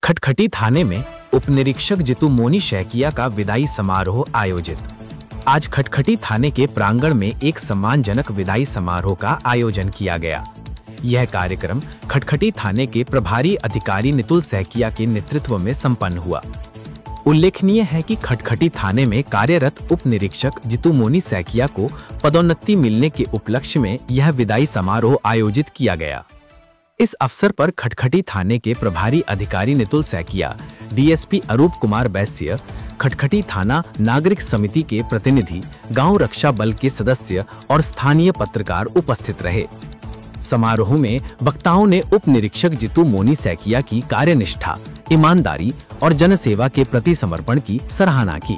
खटखटी थाने में उपनिरीक्षक जितू मोनी शैकिया का विदाई समारोह आयोजित। आज खटखटी थाने के प्रांगण में एक सम्मानजनक विदाई समारोह का आयोजन किया गया। यह कार्यक्रम खटखटी थाने के प्रभारी अधिकारी नितुल सैकिया के नेतृत्व में संपन्न हुआ। उल्लेखनीय है कि खटखटी थाने में कार्यरत उप निरीक्षक जितू मोनी सैकिया को पदोन्नति मिलने के उपलक्ष्य में यह विदाई समारोह आयोजित किया गया। इस अवसर पर खटखटी थाने के प्रभारी अधिकारी नितुल सैकिया, डीएसपी अरूप कुमार बैस्य, खटखटी थाना नागरिक समिति के प्रतिनिधि, गांव रक्षा बल के सदस्य और स्थानीय पत्रकार उपस्थित रहे। समारोह में वक्ताओं ने उप निरीक्षक जितू मोनी सैकिया की कार्यनिष्ठा, ईमानदारी और जनसेवा के प्रति समर्पण की सराहना की।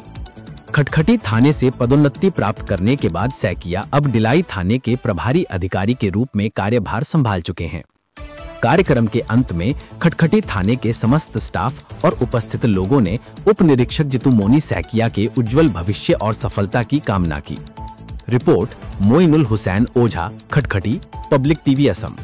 खटखटी थाने से पदोन्नति प्राप्त करने के बाद सैकिया अब डिलाई थाने के प्रभारी अधिकारी के रूप में कार्यभार संभाल चुके हैं। कार्यक्रम के अंत में खटखटी थाने के समस्त स्टाफ और उपस्थित लोगों ने उप निरीक्षक जितू मोनी सैकिया के उज्जवल भविष्य और सफलता की कामना की। रिपोर्ट मोइनुल हुसैन ओझा, खटखटी, पब्लिक टीवी असम।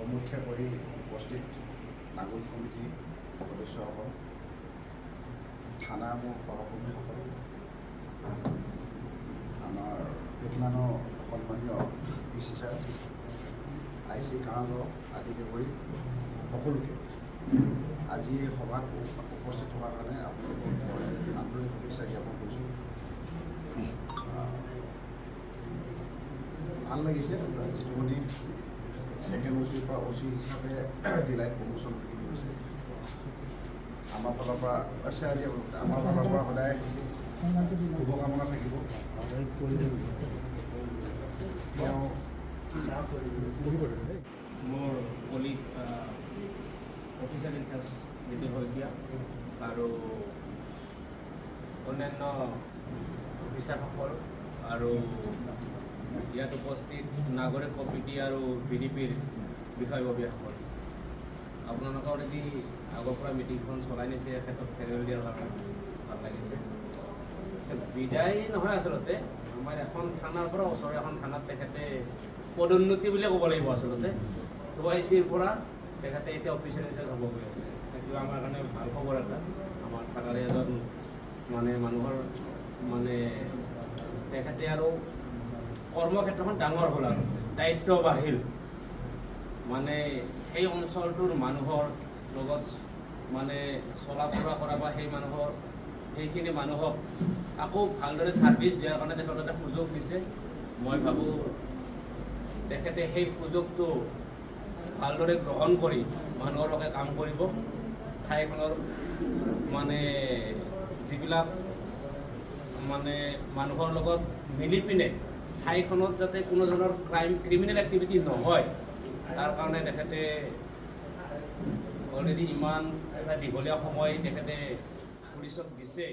সমীক্ষা কৰি উপস্থিত নাগৰিক সমিতিৰ সদস্যসকল, থানাৰ মোৰ সহকৰ্মীসকল, আমাৰ কেইটামানো সন্মানীয় পিচিচাৰ, IC কাৰ্যালয় আদিকে কৰি সকলোকে আজি এই সভাত উপস্থিত হোৱাৰ কাৰণে আপোনালোকক আন্তৰিক শুভেচ্ছা জ্ঞাপন কৰিছোঁ। ভাল লাগিছে যিটো সেকেন্ড ওসিৰ পৰা ওসি হিসাবে ডিলাইট প্ৰমোশ্যন কৰি গৈছে। আমাৰ ফালৰ পৰা আমাৰ ফালৰ পৰা সদায় শুভকামনা থাকিব। মোৰ colleague officer in charge Jitu Saikia আৰু অন্যান্য অফিচাৰসকল আৰু ইয়াত উপস্থিত নাগৰিক কমিটি আৰু বিডিপিৰ বিষয়ববীয়াসকল, আপোনালোকৰ যি আগৰ পৰা মিটিংখন চলাই নিছে এই ক্ষেত্ৰত ফেৰৱেল দিয়াৰ কাৰণে ভাল লাগিছে। বিদায় নহয়, আচলতে আমাৰ এখন থানাৰ পৰা ওচৰৰ এখন থানাত তেখেতে পদোন্নতি বুলিয়ে ক'ব লাগিব। আচলতে OICৰ পৰা তেখেতে এতিয়া অফিচাৰ ইনচাৰ্জ হ'ব গৈ আছে। সেইটো আমাৰ কাৰণে ভাল খবৰ এটা। আমাৰ থানাৰ এজন মানুহৰ তেখেতে আৰু কৰ্মক্ষেত্ৰখন ডাঙৰ হ'ল আৰু দায়িত্ব বাঢ়িল। সেই অঞ্চলটোৰ মানুহৰ লগত চলা ফুৰা কৰা বা সেইখিনি মানুহক আকৌ ভালদৰে ছাৰ্ভিচ দিয়াৰ কাৰণে তেখেতে এটা সুযোগ দিছে। মই ভাবোঁ তেখেতে সেই সুযোগটো ভালদৰে গ্ৰহণ কৰি মানুহৰ হকে কাম কৰিব। ঠাইখনৰ যিবিলাক মানুহৰ লগত মিলি পিনে ঠাইখনত যাতে কোনো ধৰণৰ ক্ৰিমিনেল এক্টিভিটি নহয় তাৰ কাৰণে তেখেতে অলৰেডি ইমান এটা দীঘলীয়া সময় তেখেতে পৰিশ্ৰম দিছে।